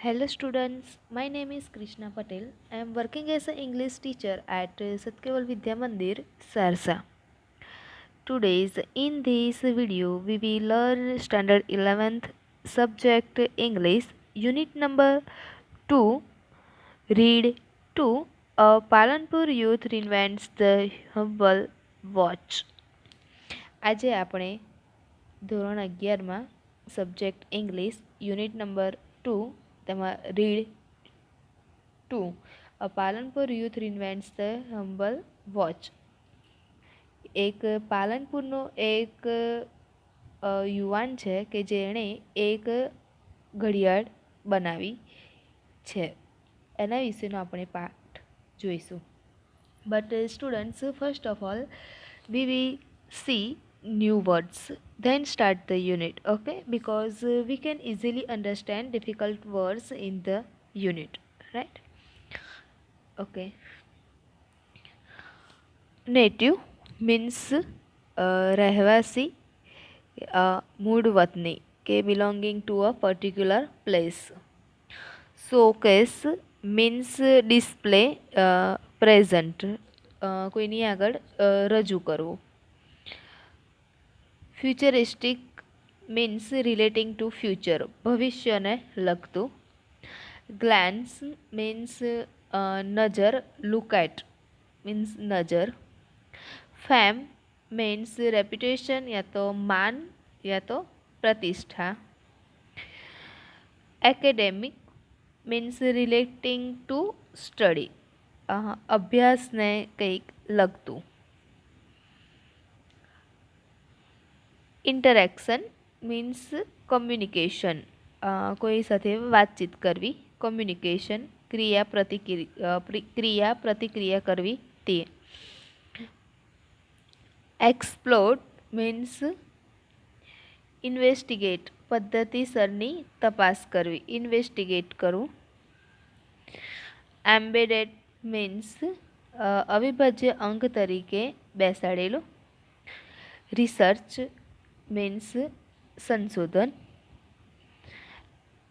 Hello students, my name is Krishna Patel. I am working as an English teacher at Satkeval Vidya Mandir, Sarsa. Today's in this video we will learn standard 11th subject English unit number 2 read 2 a Palanpur youth reinvents the humble watch. આજે આપણે ધોરણ 11માં subject English unit number 2 તેમાં read 2 a Palanpur youth reinvents the humble watch. એક પાલનપુરનો એક યુવાન છે કે જેણે એક ઘડિયાળ બનાવી છે. એના વિશેનો આપણે પાઠ જોઈશું. But students, first of all we will see new words, then start the unit, okay, because we can easily understand difficult words in the unit, right? Okay. Native means રહેવાસી, મૂળ વતની કે belonging to a particular place. Showcase means display, present, કોઈની આગળ રજૂ કરવું. Futuristic means relating two future, ભવિષ્યને લગતું. ગ્લાન્સ મીન્સ નજર, લુક એટ મીન્સ નજર. ફેમ મીન્સ રેપ્યુટેશન, યા તો માન યા તો પ્રતિષ્ઠા. Academic means relating to study, અભ્યાસને કંઈક લગતું. ઇન્ટરેક્શન મીન્સ કમ્યુનિકેશન, કોઈ સાથે વાતચીત કરવી. કમ્યુનિકેશન ક્રિયા પ્રતિક્રિયા કરવી તે. એક્સપ્લોર મીન્સ ઇન્વેસ્ટિગેટ, પદ્ધતિસરની તપાસ કરવી, ઇન્વેસ્ટિગેટ કરવું. એમ્બેડેડ મીન્સ અવિભાજ્ય અંગ તરીકે બેસાડેલું. રિસર્ચ મીન્સ સંશોધન.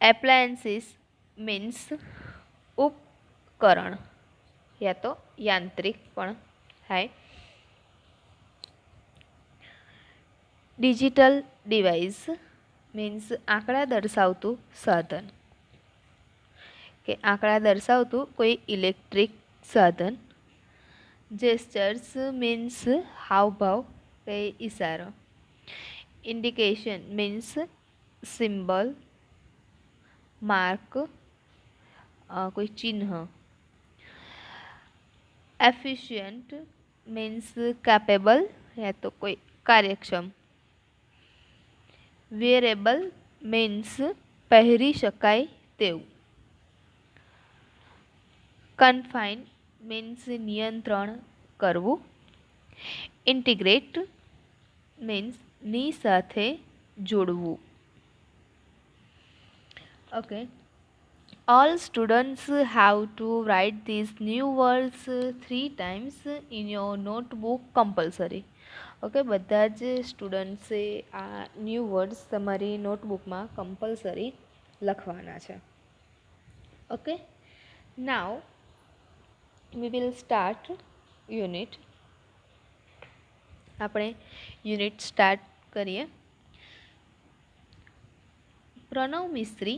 એપ્લાયન્સીસ મીન્સ ઉપકરણ યા તો યાંત્રિક પણ થાય. ડિજિટલ ડિવાઇસ મીન્સ આંકડા દર્શાવતું સાધન કે આંકડા દર્શાવતું કોઈ ઇલેક્ટ્રિક સાધન. જેસ્ચર્સ મીન્સ હાવભાવ કે ઇશારો. ઇન્ડિકેશન મીન્સ સિમ્બલ, માર્ક, કોઈ ચિહ્ન. એફિશિયન્ટ મીન્સ કેપેબલ યા તો કોઈ કાર્યક્ષમ. વેરેબલ મીન્સ પહેરી શકાય તેવું. કન્ફાઇન મીન્સ નિયંત્રણ કરવું. ઇન્ટિગ્રેટ મીન્સ ની સાથે જોડવું. Okay. All students have to write these new words 3 times in your notebook compulsory. Okay, બધા જ સ્ટુડન્ટ્સે આ ન્યૂ વર્ડ્સ તમારી નોટબુકમાં કમ્પલસરી લખવાના છે. Okay, now we will start unit. આપણે યુનિટ સ્ટાર્ટ કરીએ. પ્રણવ મિસ્ત્રી,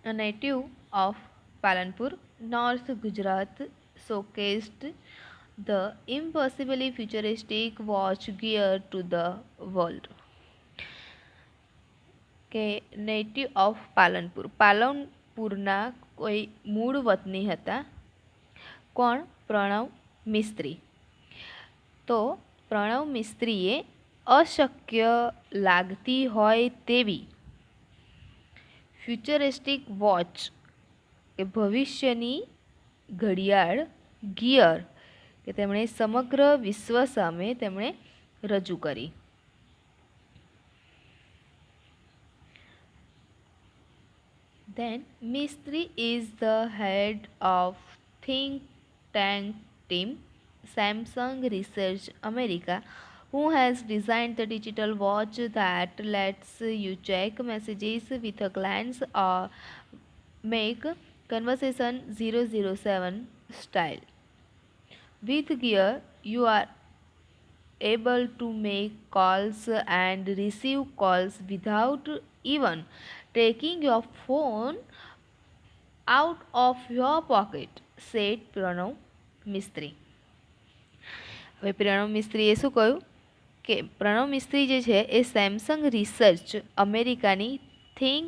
a native of Palanpur, North Gujarat, showcased the impossibly futuristic watch gear to the world. કે native of Palanpur, પાલનપુરના કોઈ મૂળ વતની હતા. કોણ? પ્રણવ મિસ્ત્રી. તો પ્રણવ મિસ્ત્રીએ અશક્ય લાગતી હોય તેવી ફ્યુચરિસ્ટિક વોચ કે ભવિષ્યની ઘડિયાળ, ગિયર કે તેમણે સમગ્ર વિશ્વ સામે તેમણે રજૂ કરી. Then Mistry is the head of think tank team Samsung Research America, who has designed the digital watch that lets you check messages with a glance or make conversation 007 style. With gear, you are able to make calls and receive calls without even taking your phone out of your pocket, said Pranav Mistry. હવે પ્રણવ મિસ્ત્રીએ શું કહ્યું કે પ્રણવ મિસ્ત્રી જે છે એ Samsung research અમેરિકાની think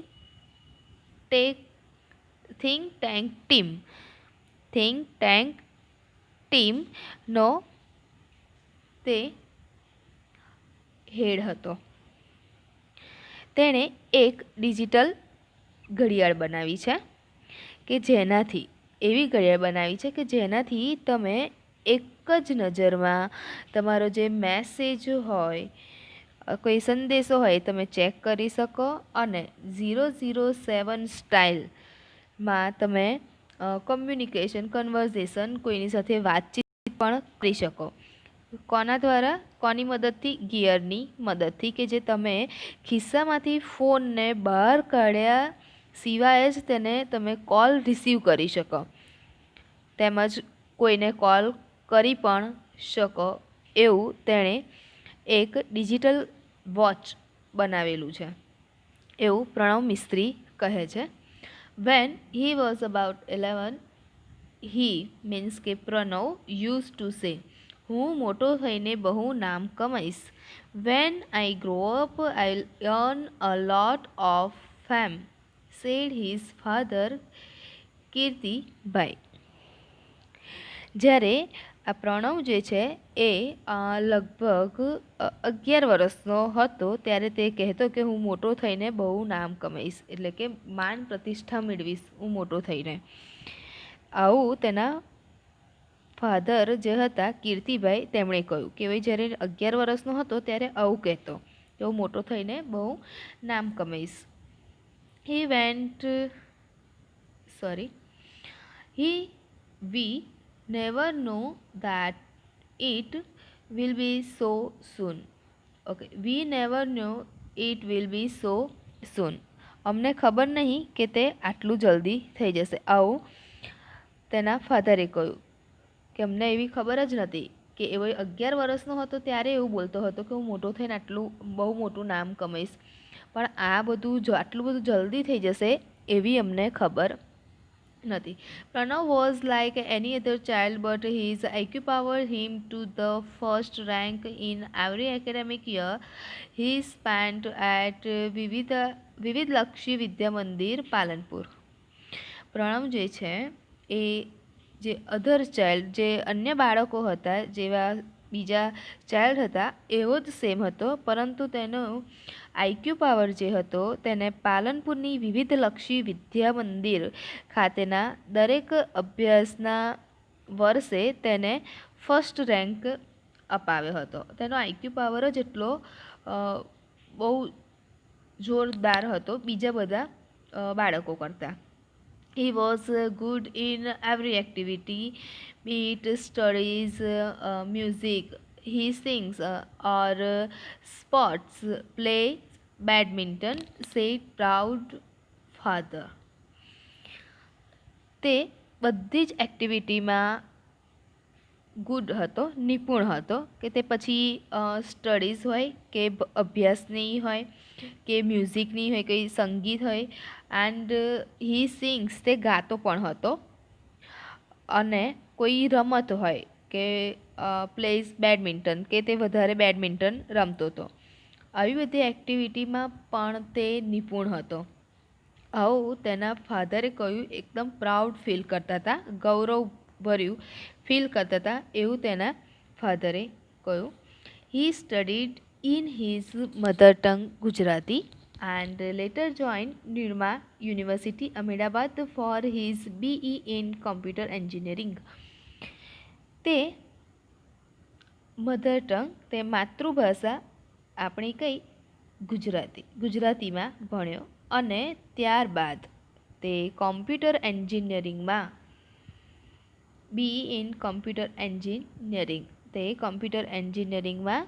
tank ટીમનો તે હેડ હતો. તેણે એક ડિજિટલ ઘડિયાળ બનાવી છે કે જેનાથી એવી ઘડિયાળ બનાવી છે કે જેનાથી તમે એક જ નજરમાં તમારો જે મેસેજ હોય કોઈ સંદેશો હોય તમે ચેક કરી શકો અને 007 સ્ટાઇલમાં તમે કન્વર્ઝેશન કોઈની સાથે વાતચીત પણ કરી શકો. કોના દ્વારા? કોની મદદથી? ગિયરની મદદથી, કે જે તમે ખિસ્સામાંથી ફોનને બહાર કાઢ્યા સિવાય જ તેને તમે કોલ રિસીવ કરી શકો, તેમજ કોઈને કોલ કરી પણ શકો એવું તેણે એક ડિજિટલ વોચ બનાવેલું છે એવું પ્રણવ મિસ્ત્રી કહે છે. When he was about 11, he means કે પ્રણવ યુઝ ટુ સે, હું મોટો થઈને બહુ નામ કમાઈશ. When I grow up I earn a lot of fame, said his father Kirtibhai. જ્યારે આ પ્રણવ જે છે એ લગભગ 11 વર્ષનો હતો ત્યારે તે કહેતો કે હું મોટો થઈને બહુ નામ કમાઈશ, એટલે કે માન પ્રતિષ્ઠા મેળવીશ હું મોટો થઈને. આવું તેના ફાધર જે હતા કીર્તિભાઈ તેમણે કહ્યું કે ભાઈ જ્યારે 11 વર્ષનો હતો ત્યારે આવું કહેતો કે હું મોટો થઈને બહુ નામ કમાઈશ. હી વી never know that it will be so soon. Okay, we never know it will be so soon. અમને ખબર નહીં કે તે આટલું જલ્દી થઈ જશે, આવું તેના ફાધરે કહ્યું કે અમને એવી ખબર જ નથી કે એવો 11 વર્ષનો હતો ત્યારે એવું બોલતો હતો કે હું મોટો થઈને આટલું બહુ મોટું નામ કમાઈશ, પણ આ બધું આટલું બધું જલ્દી થઈ જશે એવી અમને ખબર નથી. Pranav was like any other child, but his IQ powered him to the first rank in every academic year he spent at વિવિધલક્ષી Vidya Mandir Palanpur. Pranab જે છે એ જે અધર ચાઇલ્ડ, જે અન્ય બાળકો હતા જેવા બીજા ચાઇલ્ડ હતા એવો જ સેમ હતો, પરંતુ તેનો આઈક્યુ પાવર જે હતો તેને પાલનપુરની વિવિધલક્ષી વિદ્યા મંદિર ખાતેના દરેક અભ્યાસના વર્ષે તેને ફર્સ્ટ રેન્ક અપાવ્યો હતો. તેનો આઈક્યુ પાવર જ એટલો બહુ જોરદાર હતો બીજા બધા બાળકો કરતાં. He was good in every activity, be it studies, music, he sings, or sports, play badminton, said proud father. તે બધી જ એક્ટિવિટીમાં ગુડ હતો, નિપુણ હતો, કે તે પછી સ્ટડીઝ હોય કે અભ્યાસની હોય કે મ્યુઝિકની હોય, કોઈ સંગીત હોય, એન્ડ હી સિંગ્સ, તે ગાતો પણ હતો, અને કોઈ રમત હોય કે પ્લેઝ બેડમિન્ટન, કે તે વધારે બેડમિન્ટન રમતો હતો. આવી બધી એક્ટિવિટીમાં પણ તે નિપુણ હતો. આવું તેના ફાધરે કહ્યું, એકદમ પ્રાઉડ ફીલ કરતા હતા, ગૌરવભર્યું ફીલ કરતા હતા એવું તેના ફાધરે કહ્યું. He studied in his mother tongue Gujarati and later joined Nirma University, Ahmedabad for his BE in Computer Engineering. તે મધર ટંગ, તે માતૃભાષા આપણી કઈ ગુજરાતીમાં ભણ્યો અને ત્યારબાદ તે કોમ્પ્યુટર એન્જિનિયરિંગમાં BE in Computer Engineering, તે કોમ્પ્યુટર એન્જિનિયરિંગમાં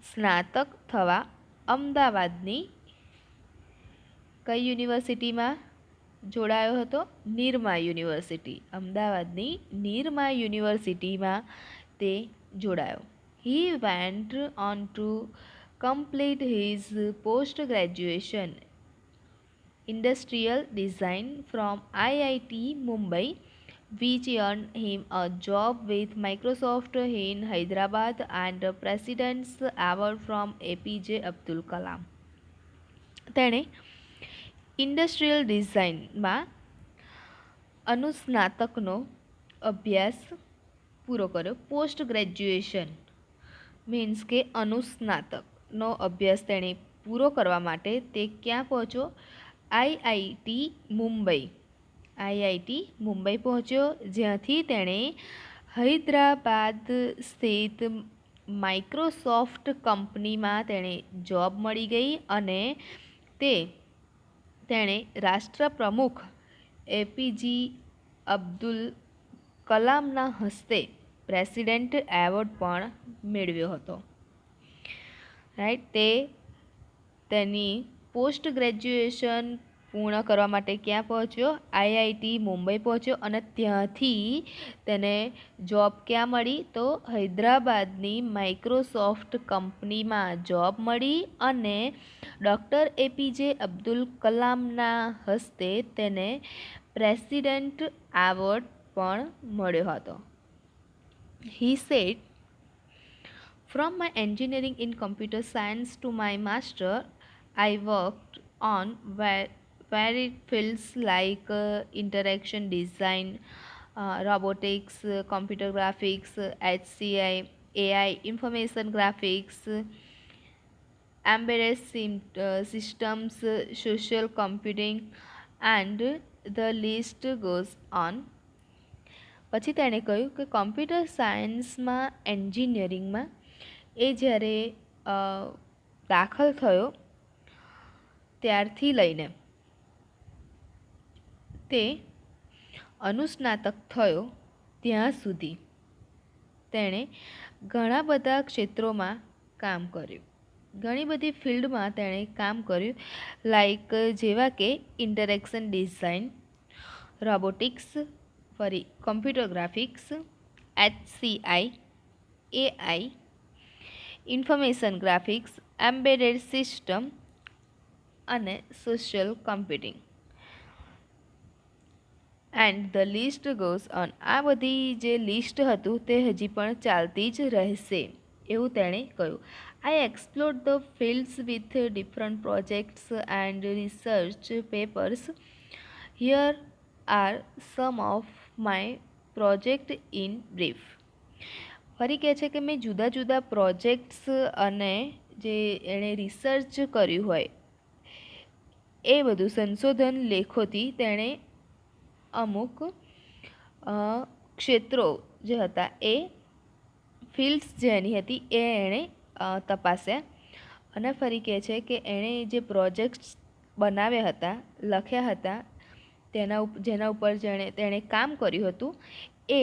સ્નાતક થવા અમદાવાદની કઈ યુનિવર્સિટીમાં? જોડાયો હતો? નિરમા યુનિવર્સિટી, અમદાવાદની નિરમા યુનિવર્સિટીમાં તે જોડાયો. He went on to complete his post graduation industrial design from IIT Mumbai, which earned him a job with Microsoft in Hyderabad and the President's Award from APJ Abdul Kalam. તેણે industrial ડિઝાઇનમાં અનુસ્નાતકનો અભ્યાસ પૂરો કર્યો. Post graduation means કે અનુસ્નાતકનો અભ્યાસ તેણે પૂરો કરવા માટે તે ક્યાં પહોંચ્યો? આઈઆઈટી મુંબઈ પહોંચ્યો, જ્યાંથી તેણે હૈદરાબાદ સ્થિત માઇક્રોસોફ્ટ કંપનીમાં તેણે જોબ મળી ગઈ અને તેણે રાષ્ટ્રપ્રમુખ એપીજી અબ્દુલ કલામના હસ્તે પ્રેસિડેન્ટ એવોર્ડ પણ મેળવ્યો હતો. રાઈટ, તેની પોસ્ટ ગ્રેજ્યુએશન પૂર્ણ કરવા માટે ક્યાં પહોંચ્યો? આઈઆઈટી મુંબઈ પહોંચ્યો અને ત્યાંથી તેને જોબ ક્યાં મળી? તો હૈદરાબાદની માઇક્રોસોફ્ટ કંપનીમાં જોબ મળી અને ડૉક્ટર એપીજે અબ્દુલ કલામના હસ્તે તેને પ્રેસિડેન્ટ એવોર્ડ પણ મળ્યો હતો. He said, "From my engineering in computer science to my master, I worked on varied fields like interaction design, robotics, computer graphics, HCI, AI, information graphics, embedded systems, social computing, and the list goes on." પછી તેણે કહ્યું કે computer સાયન્સમાં એન્જિનિયરિંગમાં એ જ્યારે દાખલ થયો ત્યારથી લઈને તે અનુસ્નાતક થયો ત્યાં સુધી તેણે ઘણા બધા ક્ષેત્રોમાં કામ કર્યું, ઘણી બધી ફિલ્ડમાં તેણે કામ કર્યું, લાઈક જેવા કે ઇન્ટરેક્શન ડિઝાઇન, રોબોટિક્સ, ફરી computer graphics, HCI, AI, information graphics, embedded system અને social computing and the list goes on. આ બધી જે લિસ્ટ હતું તે હજી પણ ચાલતી જ રહેશે એવું તેણે કહ્યું. I explored the fields with different projects and research papers. Here are some of my project in brief. ફરી કહે છે કે મેં જુદા જુદા પ્રોજેક્ટ્સ અને જે એણે રિસર્ચ કર્યું હોય એ બધું સંશોધન લેખોથી તેણે અમુક ક્ષેત્રો જે હતા એ ફિલ્ડ્સ જેની હતી એ એણે તપાસ્યા. અને ફરી કહે છે કે એણે જે પ્રોજેક્ટ્સ બનાવ્યા હતા, લખ્યા હતા, જેના ઉપર તેણે કામ કર્યું હતું એ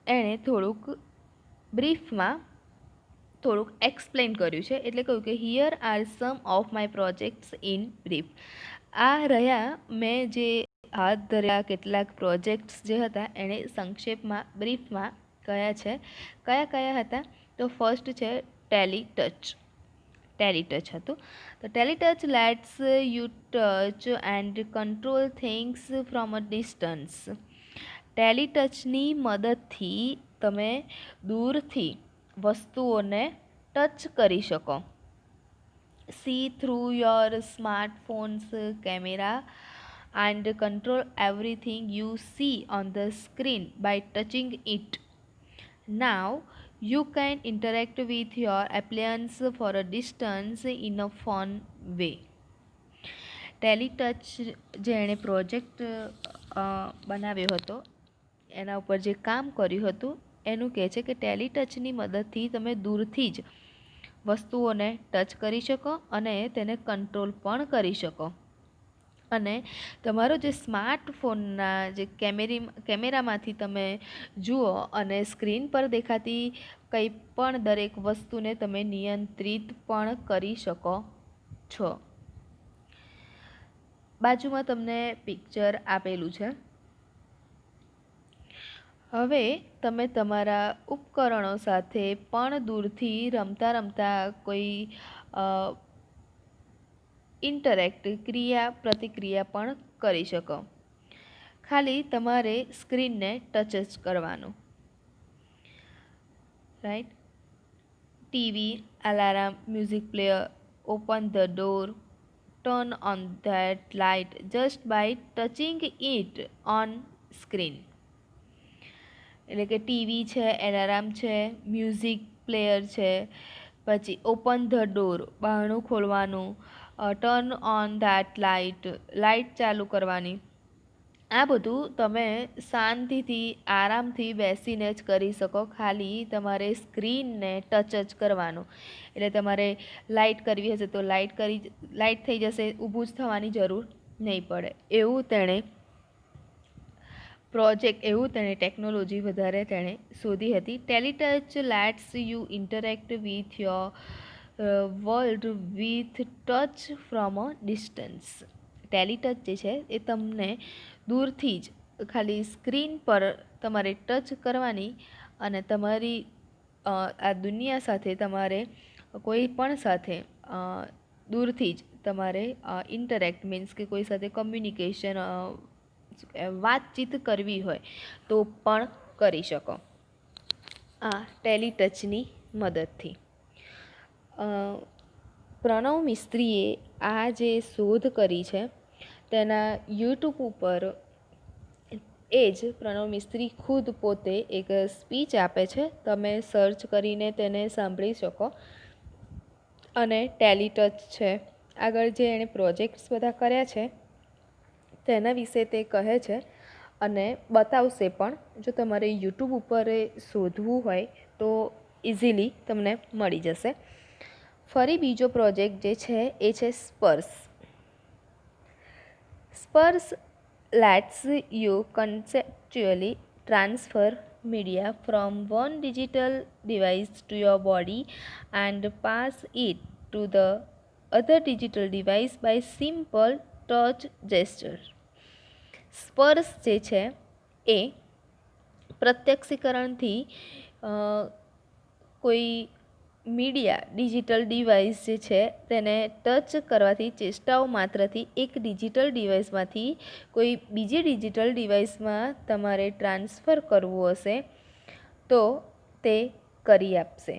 એણે થોડુંક બ્રીફમાં થોડુંક એક્સપ્લેન કર્યું છે. એટલે કહ્યું કે here are some of my projects in brief. આ રહ્યા મેં જે હાથ ધરેલા કેટલાક પ્રોજેક્ટ્સ જે હતા એણે સંક્ષેપમાં બ્રીફમાં કયા છે. કયા હતા? તો ફર્સ્ટ છે ટેલીટચ હતું. તો Teletouch lets you touch and control things from a distance. ટેલીટચની મદદથી તમે દૂરથી વસ્તુઓને ટચ કરી શકો. See through your smartphones camera and control everything you see on the screen by touching it. Now you can interact with your appliance for a distance in a fun way. ટેલીટચ જે એણે project બનાવ્યો હતો એના ઉપર જે કામ કર્યું હતું એનું કહે છે કે ટેલીટચની મદદથી તમે દૂરથી જ વસ્તુઓને ટચ કરી શકો અને તેને કંટ્રોલ પણ કરી શકો. અને તમારો જે સ્માર્ટફોનના જે કેમેરામાંથી તમે જુઓ અને સ્ક્રીન પર દેખાતી કંઈ પણ દરેક વસ્તુને તમે નિયંત્રિત પણ કરી શકો છો. બાજુમાં તમને પિક્ચર આપેલું છે. હવે તમે તમારા ઉપકરણો સાથે પણ દૂરથી રમતા રમતા કોઈ ઇન્ટરેક્ટ પ્રતિક્રિયા પણ કરી શકો. ખાલી તમારે સ્ક્રીનને ટચ જ કરવાનું. Right. TV, alarm, music player, open the door, turn on that light just by touching it on screen. એટલે કે ટીવી છે, એલાર્મ છે, મ્યુઝિક પ્લેયર છે, પછી ઓપન ધ ડોર બારણું ખોલવાનું, ટર્ન ઓન ધેટ લાઇટ ચાલુ કરવાની. આ બધું તમે શાંતિથી આરામથી બેસીને જ કરી શકો. ખાલી તમારે સ્ક્રીનને ટચ જ કરવાનું. એટલે તમારે લાઇટ કરવી હશે તો લાઇટ થઈ જશે, ઊભું જ થવાની જરૂર નહીં પડે. એવું તેણે ટેકનોલોજી વધારે તેણે શોધી હતી. Teletouch lets you interact with your world with touch from a distance. Teletouch જે છે એ તમને દૂરથી જ ખાલી સ્ક્રીન પર તમારે ટચ કરવાની અને તમારી આ દુનિયા સાથે તમારે કોઈ પણ સાથે દૂરથી જ તમારે ઇન્ટરેક્ટ મીન્સ કે કોઈ સાથે કમ્યુનિકેશન વાતચીત કરવી હોય તો પણ કરી શકો આ ટેલિટચની મદદથી. પ્રણવ મિસ્ત્રીએ આ જે શોધ કરી છે તેના યુટ્યુબ ઉપર એ જ પ્રણવ મિસ્ત્રી ખુદ પોતે એક સ્પીચ આપે છે. તમે સર્ચ કરીને તેને સાંભળી શકો. અને ટેલિટચ છે, આગળ જે એણે પ્રોજેક્ટ્સ બધા કર્યા છે તેના વિશે તે કહે છે અને બતાવશે પણ. જો તમારે યુટ્યુબ ઉપર શોધવું હોય તો ઇઝીલી તમને મળી જશે. ફરી બીજો પ્રોજેક્ટ જે છે એ છે સ્પર્શ. સ્પર્શ lets you conceptually transfer media from one digital device to your body and pass it to the other digital device by simple touch gesture. સ્પર્શ જે છે એ પ્રત્યક્ષીકરણથી કોઈ મીડિયા ડિજિટલ ડિવાઇસ જે છે તેને ટચ કરવાથી ચેષ્ટાઓ માત્રથી એક ડિજિટલ ડિવાઇસમાંથી કોઈ બીજી ડિજિટલ ડિવાઇસમાં તમારે ટ્રાન્સફર કરવું હશે તો તે કરી આપશે.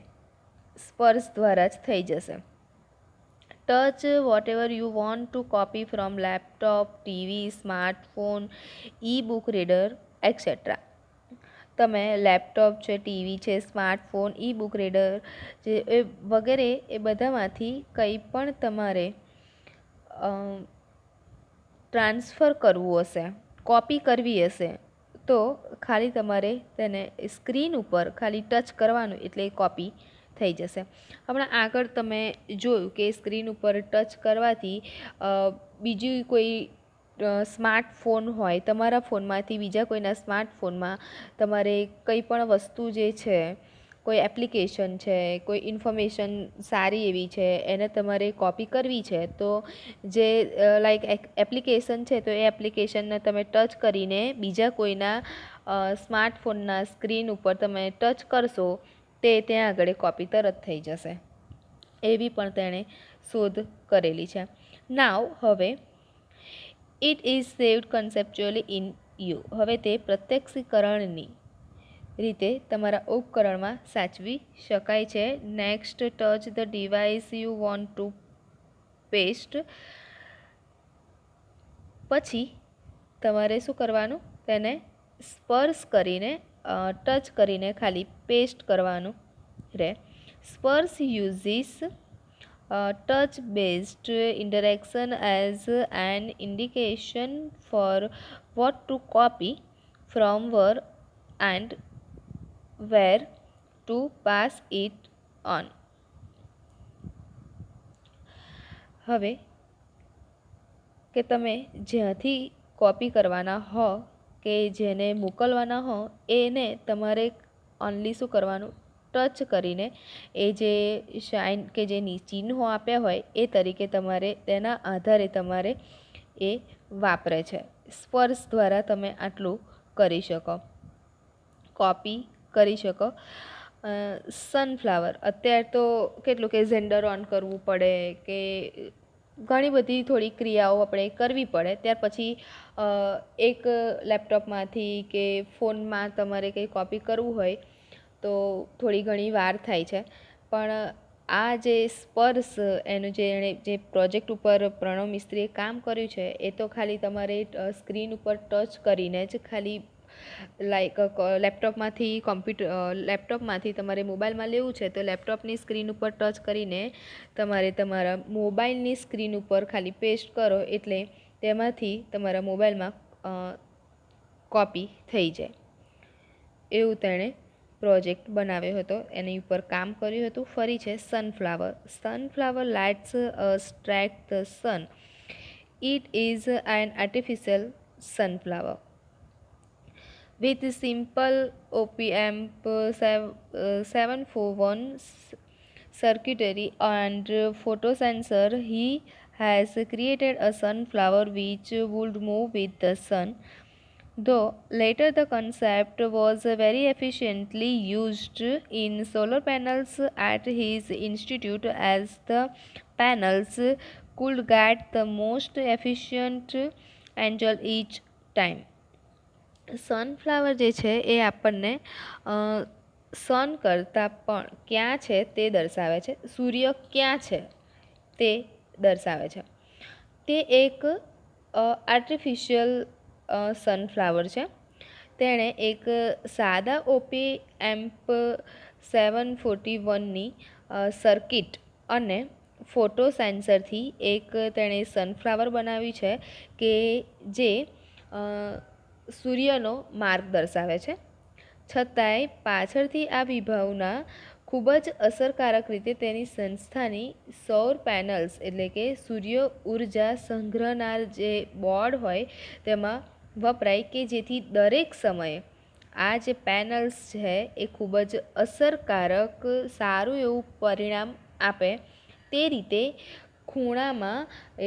સ્પર્શ દ્વારા જ થઈ જશે. Touch whatever you want to copy from laptop, TV, smartphone, e book reader etcetera. તમે લેપટોપ છે, ટીવી છે, સ્માર્ટફોન, ઈ બુક રીડર જે વગેરે એ બધામાંથી કંઈ પણ તમારે ટ્રાન્સફર કરવું હશે, કોપી કરવી હશે તો ખાલી તમારે તેને સ્ક્રીન ઉપર ખાલી ટચ કરવાનું એટલે કોપી થઈ જશે. હમણાં આગળ તમે જોયું કે સ્ક્રીન ઉપર ટચ કરવાથી બીજી કોઈ સ્માર્ટફોન હોય તમારા ફોનમાંથી બીજા કોઈના સ્માર્ટફોનમાં તમારે કંઈ પણ વસ્તુ જે છે, કોઈ એપ્લિકેશન છે, કોઈ ઇન્ફોર્મેશન સારી એવી છે એને તમારે કોપી કરવી છે તો જે લાઈક એપ્લિકેશન છે તો એ એપ્લિકેશનને તમે ટચ કરીને બીજા કોઈના સ્માર્ટફોનના સ્ક્રીન ઉપર તમે ટચ કરશો તે ત્યાં આગળ કોપી તરત થઈ જશે. એવી પણ તેણે શોધ કરેલી છે. નાવ હવે it is saved conceptually in you. હવે તે પ્રત્યક્ષીકરણની રીતે તમારા ઉપકરણમાં સાચવી શકાય છે. Next touch the device you want to paste. પછી તમારે શું કરવાનું, તેને સ્પર્શ કરીને ટચ કરીને ખાલી પેસ્ટ કરવાનું રહે. સ્પર્શ uses touch based interaction as an indication for what to copy from where and where to pass it on. હવે કે તમે જ્યાંથી કોપી કરવાના હો કે જેને મોકલવાના હો એને તમારે ઓનલી શું કરવાનું, ટચ કરીને એ જે શાઇન કે જે ચિહ્નો આપ્યા હોય એ તરીકે તમારે તેના આધારે તમારે એ વાપરે છે. સ્પર્શ દ્વારા તમે આટલું કરી શકો, કોપી કરી શકો. સનફ્લાવર, અત્યારે તો કેટલું કે ઝેન્ડર ઓન કરવું પડે કે ઘણી બધી થોડી ક્રિયાઓ આપણે કરવી પડે, ત્યાર પછી એક લેપટોપમાંથી કે ફોનમાં તમારે કંઈ કોપી કરવું હોય તો થોડી ઘણી વાર થાય છે. પણ આ જે સ્પર્શ એનું જે એણે જે પ્રોજેક્ટ ઉપર પ્રણવ મિસ્ત્રીએ કામ કર્યું છે એ તો ખાલી તમારે સ્ક્રીન ઉપર ટચ કરીને જ ખાલી લાઈક લેપટોપમાંથી તમારે મોબાઈલમાં લેવું છે તો લેપટોપની સ્ક્રીન ઉપર ટચ કરીને તમારે તમારા મોબાઈલની સ્ક્રીન ઉપર ખાલી પેસ્ટ કરો એટલે તેમાંથી તમારા મોબાઈલમાં કોપી થઈ જાય. એવું તેણે પ્રોજેક્ટ બનાવ્યો હતો, એની ઉપર કામ કર્યું હતું. ફરી છે sunflower lights strike the sun. It is an artificial sunflower with simple op-amp 741 circuitry and photosensor. He has created a sunflower which would move with the sun. Though later the concept was very efficiently used in solar panels at his institute, as the panels could get the most efficient angle each time. Sunflower જે છે એ આપણને સન કરતાં પણ ક્યાં છે તે દર્શાવે છે, સૂર્ય ક્યાં છે તે દર્શાવે છે. તે એક આર્ટિફિશિયલ સનફ્લાવર છે. તેણે એક સાદા ઓપી એમ્પ 741ની સર્કિટ અને ફોટો સેન્સરથી એક તેણે સનફ્લાવર બનાવ્યું છે કે જે સૂર્યનો માર્ગ દર્શાવે છે. છતાંય પાછળથી આ વિભાવના ખૂબ જ અસરકારક રીતે તેની સંસ્થાની સૌર પેનલ્સ એટલે કે સૂર્ય ઉર્જા સંગ્રહનાર જે બોર્ડ હોય તેમાં વપરાય કે જેથી દરેક સમયે આ જે પેનલ્સ છે એ ખૂબ જ અસરકારક સારું એવું પરિણામ આપે તે રીતે ખૂણામાં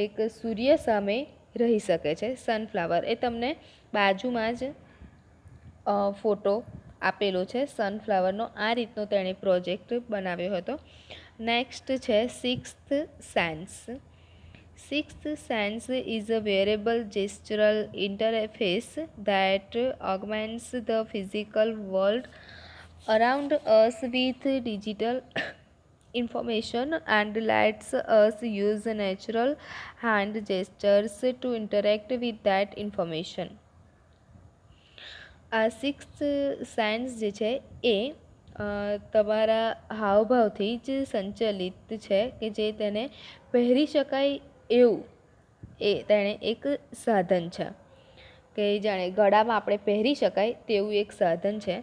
એક સૂર્ય સામે રહી શકે છે સનફ્લાવર. એ તમને બાજુમાં જ ફોટો આપેલો છે સનફ્લાવરનો. આ રીતનો તેણે પ્રોજેક્ટ બનાવ્યો હતો. નેક્સ્ટ છે sixth sense. Sixth sense is a wearable gestural interface that augments the physical world around us with digital information and lets us use natural hand gestures to interact with that information. આ sixth sense જે છે એ તમારા હાવભાવથી જ સંચાલિત છે કે જે તેને પહેરી શકાય એવું એ તેણે એક સાધન છે કે જાણે ગળામાં આપણે પહેરી શકાય તેવું એક સાધન છે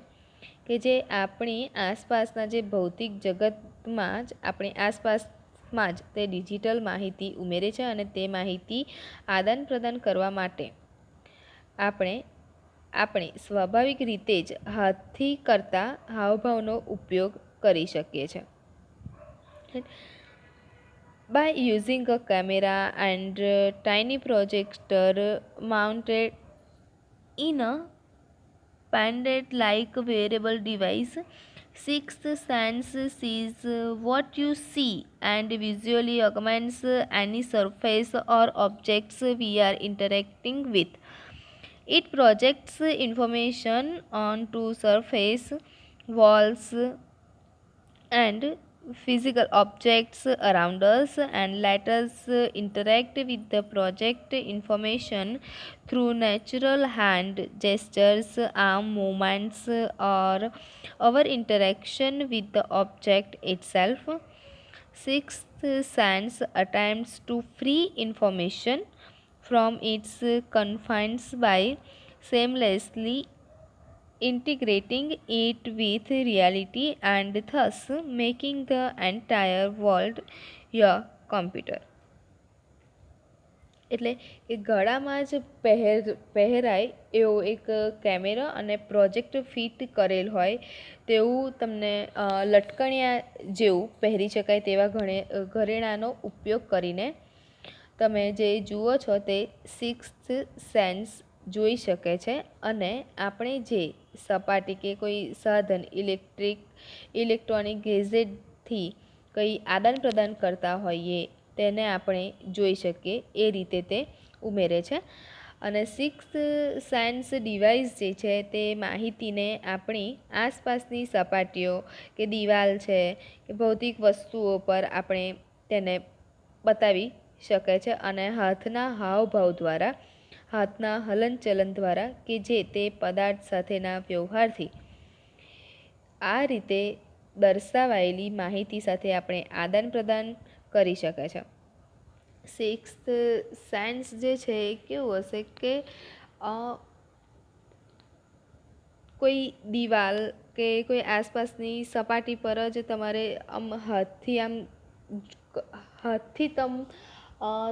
કે જે આપણી આસપાસના જે ભૌતિક જગતમાં જ આપણી આસપાસમાં જ તે ડિજિટલ માહિતી ઉમેરે છે અને તે માહિતી આદાન પ્રદાન કરવા માટે આપણે આપણી સ્વાભાવિક રીતે જ હાથથી કરતા હાવભાવનો ઉપયોગ કરી શકીએ છીએ. By using a camera and tiny projector mounted in a pendant-like wearable device, Sixth Sense sees what you see and visually augments any surface or objects we are interacting with. It projects information onto surface, walls, and physical objects around us and let us interact with the project information through natural hand gestures, arm movements, or our interaction with the object itself. Sixth sense attempts to free information from its confines by seamlessly integrating it with reality and thus making the entire world your computer. એટલે એ ગળામાં જ પહેરાય એવો એક camera અને project fit કરેલ હોય તેવું તમને લટકણિયા જેવું પહેરી શકાય તેવા ઘરેણાંનો ઉપયોગ કરીને તમે જે જુઓ છો તે સિક્સ્થ સેન્સ જોઈ શકે છે અને આપણે જે સપાટી કે કોઈ સાધન ઇલેક્ટ્રોનિક ગેજેટથી કંઈ આદાન પ્રદાન કરતા હોઈએ તેને આપણે જોઈ શકીએ એ રીતે તે ઉમેરે છે. અને સિક્સ્થ સેન્સ ડિવાઇસ જે છે તે માહિતીને આપણી આસપાસની સપાટીઓ કે દિવાલ છે કે ભૌતિક વસ્તુઓ પર આપણે તેને બતાવી શકે છે અને હાથના હાવભાવ દ્વારા, હાથના હલનચલન દ્વારા કે જે તે પદાર્થ સાથેના વ્યવહારથી આ રીતે દર્શાવાયેલી માહિતી સાથે આપણે આદાન પ્રદાન કરી શકે છે. સિક્સ્થ સેન્સ જે છે એ કેવું હશે કે કોઈ દિવાલ કે કોઈ આસપાસની સપાટી પર જ તમારે આમ હાથથી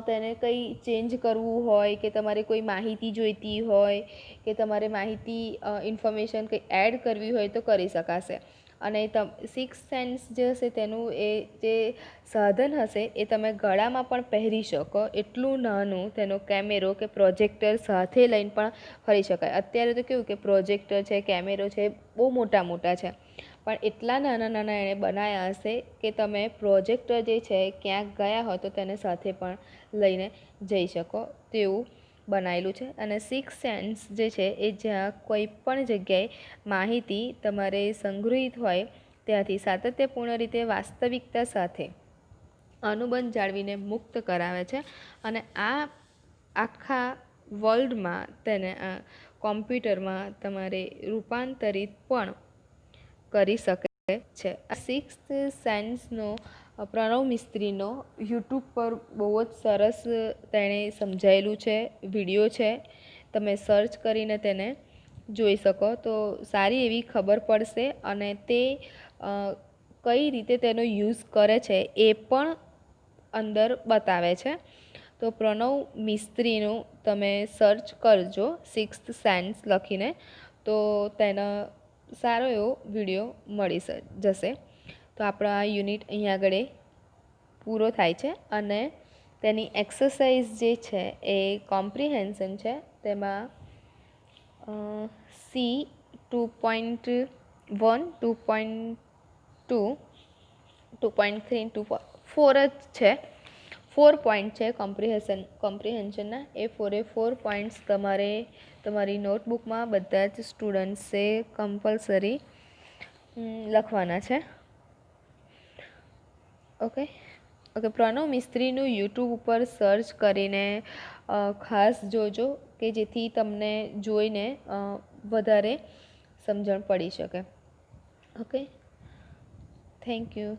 તેને કંઈ ચેન્જ કરવું હોય કે તમારે કોઈ માહિતી જોઈતી હોય કે તમારે માહિતી ઇન્ફોર્મેશન કંઈ એડ કરવી હોય તો કરી શકાશે. અને સિક્સ સેન્સ જે હશે તેનું એ જે સાધન હશે એ તમે ગળામાં પણ પહેરી શકો એટલું નાનું તેનો કેમેરો કે પ્રોજેક્ટર સાથે લઈને પણ ફરી શકાય. અત્યારે તો કેવું કે પ્રોજેક્ટર છે, કેમેરો છે, બહુ મોટા મોટા છે, પણ એટલા નાના નાના એણે બનાવ્યા હશે કે તમે પ્રોજેક્ટર જે છે ક્યાંક ગયા હો તો તેને સાથે પણ લઈને જઈ શકો તેવું બનાવેલું છે. અને સિક્સ સેન્સ જે છે એ જ્યાં કોઈ પણ જગ્યાએ માહિતી તમારે સંગ્રહિત હોય ત્યાંથી સાતત્યપૂર્ણ રીતે વાસ્તવિકતા સાથે અનુબંધ જાળવીને મુક્ત કરાવે છે. અને આ આખા વર્લ્ડમાં તેને આ કોમ્પ્યુટરમાં તમારે રૂપાંતરિત પણ કરી શકે છે. આ સિક્સ્થ સેન્સનો પ્રણવ મિસ્ત્રીનો યુટ્યુબ પર બહુ જ સરસ તેણે સમજાયેલું છે, વિડીયો છે, તમે સર્ચ કરીને તેને જોઈ શકો તો સારી એવી ખબર પડશે. અને તે કઈ રીતે તેનો યુઝ કરે છે એ પણ અંદર બતાવે છે. તો પ્રણવ મિસ્ત્રીનું તમે સર્ચ કરજો સિક્સ્થ સેન્સ લખીને તો તેનો સારો એવો વિડીયો મળી જશે. તો આપણો આ યુનિટ અહીંયા આગળ પૂરો થાય છે. અને તેની એક્સરસાઇઝ જે છે એ કોમ્પ્રિહેન્શન છે. તેમાં C 2.1, 2.2, 2.3, 4 જ છે. 4 પોઈન્ટ છે કોમ્પ્રિહેન્શનના. એ 4 પોઈન્ટ્સ તમારે તમારી નોટબુકમાં બધા જ સ્ટુડન્ટ્સે કમ્પલસરી લખવાના છે. ઓકે. પ્રણવ મિસ્ત્રીનું યુટ્યુબ ઉપર સર્ચ કરીને ખાસ જોજો કે જેથી તમને જોઈને વધારે સમજણ પડી શકે. Okay, thank you.